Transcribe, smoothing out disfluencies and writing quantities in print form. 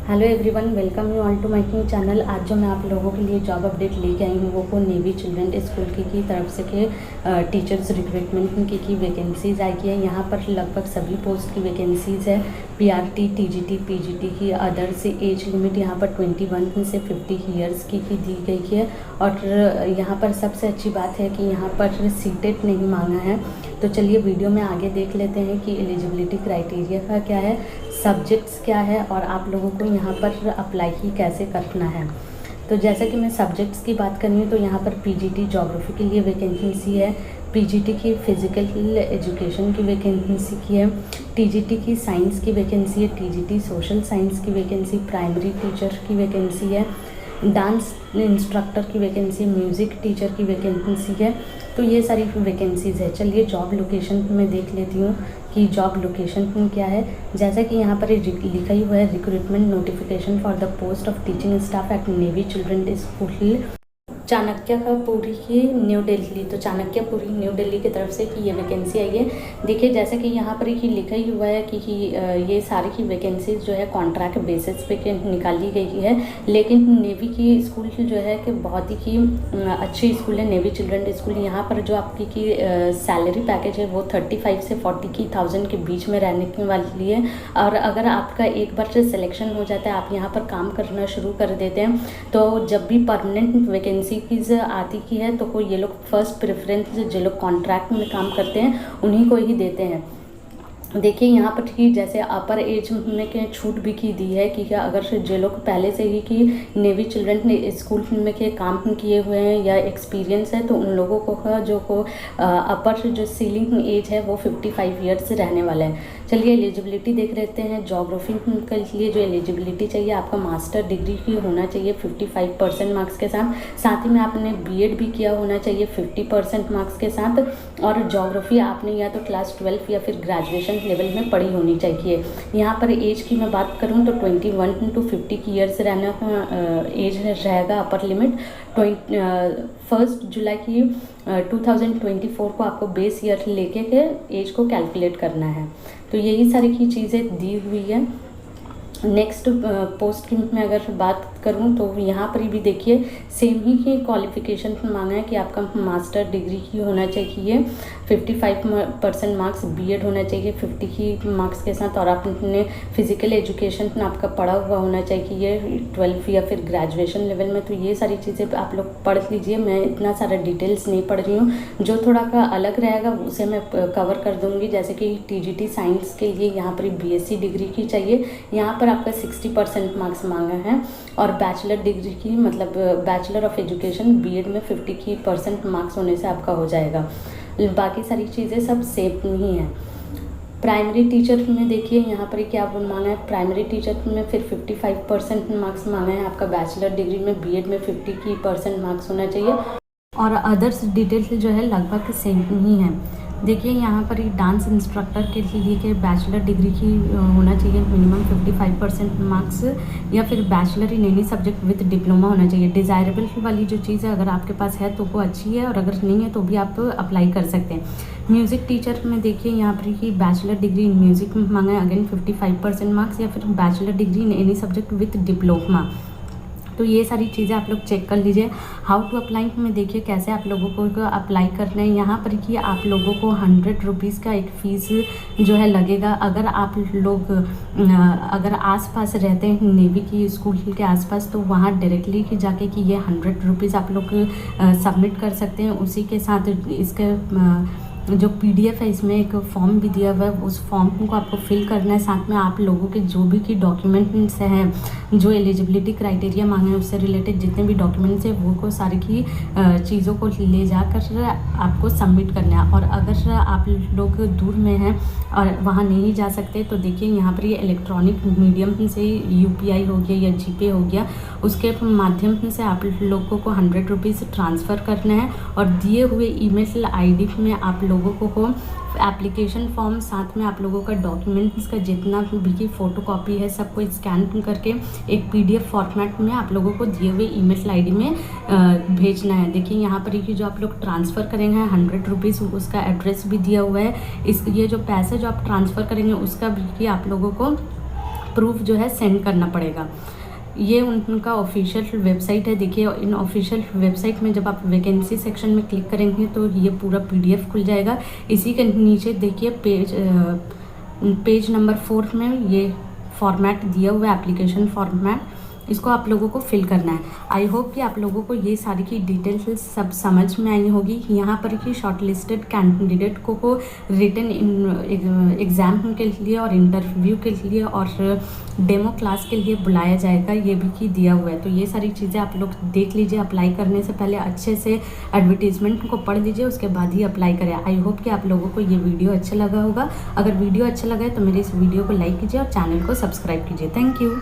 Hello everyone, welcome you all to my new channel. आज जो मैं आप लोगों के लिए जॉब अपडेट लेके आई हूँ वो नेवी चिल्ड्रन स्कूल की तरफ से के टीचर्स रिक्रूटमेंट की वैकेंसीज़ आई है। यहाँ पर लगभग सभी पोस्ट की वैकेंसीज़ है। पीआरटी, टीजीटी, पीजीटी की अदर से एज लिमिट यहाँ पर 21 से 50 ईयर्स की दी गई है। और यहाँ पर सबसे अच्छी बात है कि यहाँ पर सीटेट नहीं मांगा है। तो चलिए वीडियो में आगे देख लेते हैं कि एलिजिबिलिटी क्राइटेरिया का क्या है, सब्जेक्ट्स क्या है और आप लोगों को यहाँ पर अप्लाई ही कैसे करना है। तो जैसा कि मैं सब्जेक्ट्स की बात करी हूँ तो यहाँ पर पीजीटी ज्योग्राफी के लिए वैकेंसी है, पीजीटी की फिजिकल एजुकेशन की वैकेंसी की है, टीजीटी की साइंस की वैकेंसी है, टीजीटी सोशल साइंस की वैकेंसी, प्राइमरी टीचर की वैकेंसी है, डांस इंस्ट्रक्टर की वैकेंसी, म्यूज़िक टीचर की वैकेंसी है। तो ये सारी वैकेंसीज़ है। चलिए जॉब लोकेशन मैं देख लेती हूँ कि जॉब लोकेशन क्या है। जैसा कि यहाँ पर लिखा ही हुआ है, recruitment notification for the post of teaching staff at navy children school Chanakyapuri की न्यू दिल्ली। तो चाणक्यपुरी न्यू दिल्ली की तरफ से कि ये वैकेंसी आई है। देखिए जैसे कि यहाँ पर ही लिखा ही हुआ है कि ये सारी की वैकेंसीज जो है कॉन्ट्रैक्ट बेसिस पे निकाली गई है। लेकिन नेवी की स्कूल जो है कि बहुत ही अच्छी स्कूल है नेवी चिल्ड्रन स्कूल। यहाँ पर जो आपकी सैलरी पैकेज है वो 35 से 40,000 के बीच में रहने वाली है। और अगर आपका एक बार से सिलेक्शन हो जाता है, आप यहाँ पर काम करना शुरू कर देते हैं, तो जब भी परमानेंट वैकेंसी की आती की है तो ये लोग फर्स्ट प्रेफरेंस जो लोग कॉन्ट्रैक्ट में काम करते हैं उन्हीं को ही देते हैं। देखिए यहाँ पर कि जैसे अपर एज में के छूट भी की दी है कि क्या अगर जो लोग पहले से ही कि नेवी चिल्ड्रन स्कूल में के काम किए हुए हैं या एक्सपीरियंस है तो उन लोगों को अपर जो सीलिंग एज है वो 55 ईयर्स रहने वाला है। चलिए एलिजिबिलिटी देख लेते हैं। ज्योग्राफी के लिए जो एलिजिबिलिटी चाहिए आपका मास्टर डिग्री की होना चाहिए 55% मार्क्स के साथ ही में आपने बीएड भी किया होना चाहिए 50% मार्क्स के साथ। और ज्योग्राफी आपने या तो क्लास 12 या फिर ग्रेजुएशन लेवल में पढ़ी होनी चाहिए। यहाँ पर एज की मैं बात करूँ तो 21 to 50 ईयर्स रहना एज रहेगा अपर लिमिट। 1 जुलाई की 2024 को आपको बेस ईयर लेके के एज को कैलकुलेट करना है। तो यही सारी की चीज़ें दी हुई है। नेक्स्ट पोस्ट की मैं अगर बात करूं तो यहाँ पर भी देखिए सेम ही की क्वालिफिकेशन मांगा है कि आपका मास्टर डिग्री की होना चाहिए 55% मार्क्स, बीएड होना चाहिए 50 की मार्क्स के साथ और आपने फिजिकल एजुकेशन आपका पढ़ा हुआ होना चाहिए 12 या फिर ग्रेजुएशन लेवल में। तो ये सारी चीज़ें आप लोग पढ़ लीजिए। मैं इतना सारा डिटेल्स नहीं पढ़ रही हूँ, जो थोड़ा का अलग रहेगा उसे मैं कवर कर दूँगी। जैसे कि टीजीटी साइंस के लिए यहाँ पर बीएससी डिग्री की चाहिए, यहाँ पर आपका 60% मार्क्स मांगा है। और बैचलर डिग्री की मतलब बैचलर ऑफ एजुकेशन बीएड में 50% मार्क्स होने से आपका हो जाएगा। बाकी सारी चीज़ें सब सेम ही हैं। प्राइमरी टीचर में देखिए यहाँ पर क्या मांगा है, प्राइमरी टीचर में फिर 55% मार्क्स मांगा है। आपका बैचलर डिग्री में बीएड में 50% मार्क्स होना चाहिए। और अदर्स डिटेल्स जो है लगभग सेम ही है। देखिए यहाँ पर ही डांस इंस्ट्रक्टर के लिए के बैचलर डिग्री की होना चाहिए मिनिमम 55% मार्क्स या फिर bachelor in any subject with diploma होना चाहिए। डिज़ायरेबल वाली जो चीज़ है अगर आपके पास है तो वो अच्छी है और अगर नहीं है तो भी आप अप्लाई कर सकते हैं। म्यूज़िक टीचर में देखिए यहाँ पर ही बैचलर डिग्री इन म्यूज़िक में मांगा है, अगेन 55% मार्क्स या फिर bachelor degree in any subject with diploma. तो ये सारी चीज़ें आप लोग चेक कर लीजिए। हाउ टू अप्लाई में देखिए कैसे आप लोगों को अप्लाई करना है। यहाँ पर कि आप लोगों को 100 रुपीज़ का एक फ़ीस जो है लगेगा। अगर आप लोग अगर आसपास रहते हैं नेवी की स्कूल के आसपास तो वहाँ डायरेक्टली कि जाके कि ये 100 रुपीज़ आप लोग सबमिट कर सकते हैं। उसी के साथ इसके जो पीडीएफ है इसमें एक फॉर्म भी दिया हुआ है, उस फॉर्म को आपको फिल करना है। साथ में आप लोगों के जो भी की डॉक्यूमेंट्स हैं जो एलिजिबिलिटी क्राइटेरिया मांगे हैं उससे रिलेटेड जितने भी डॉक्यूमेंट्स हैं वो को सारी की चीज़ों को ले जाकर आपको सबमिट करना है। और अगर आप लोग दूर में हैं और वहाँ नहीं जा सकते तो देखिए यहाँ पर ये इलेक्ट्रॉनिक मीडियम से यूपीआई हो गया या जीपे हो गया, उसके माध्यम से आप लोगों को 100 रुपीज़ ट्रांसफ़र करना है। और दिए हुए ईमेल आईडी में आप लोगों को एप्लीकेशन फॉर्म साथ में आप लोगों का डॉक्यूमेंट्स का जितना भी फ़ोटोकॉपी है सबको स्कैन करके एक पीडीएफ फॉर्मेट में आप लोगों को दिए हुए ईमेल आईडी में भेजना है। देखिए यहाँ पर जो आप लोग ट्रांसफ़र करेंगे 100 रुपीज़, उसका एड्रेस भी दिया हुआ है। ये जो पैसे जो आप ट्रांसफ़र करेंगे उसका भी आप लोगों को प्रूफ जो है सेंड करना पड़ेगा। ये उनका ऑफिशियल वेबसाइट है। देखिए इन ऑफिशियल वेबसाइट में जब आप वैकेंसी सेक्शन में क्लिक करेंगे तो ये पूरा PDF खुल जाएगा। इसी के नीचे देखिए पेज नंबर 4 में ये फॉर्मेट दिया हुआ है, एप्लीकेशन फॉर्मेट, इसको आप लोगों को फिल करना है। आई होप कि आप लोगों को ये सारी की डिटेल्स सब समझ में आई होगी। यहाँ पर कि शॉर्टलिस्टेड कैंडिडेट को रिटन एग्ज़ाम के लिए और इंटरव्यू के लिए और डेमो क्लास के लिए बुलाया जाएगा, ये भी कि दिया हुआ है। तो ये सारी चीज़ें आप लोग देख लीजिए। अप्लाई करने से पहले अच्छे से एडवर्टीजमेंट को पढ़ लीजिए, उसके बाद ही अप्लाई करें। आई होप कि आप लोगों को ये वीडियो अच्छा लगा होगा। अगर वीडियो अच्छा लगा है तो मेरे इस वीडियो को लाइक कीजिए और चैनल को सब्सक्राइब कीजिए। Thank you.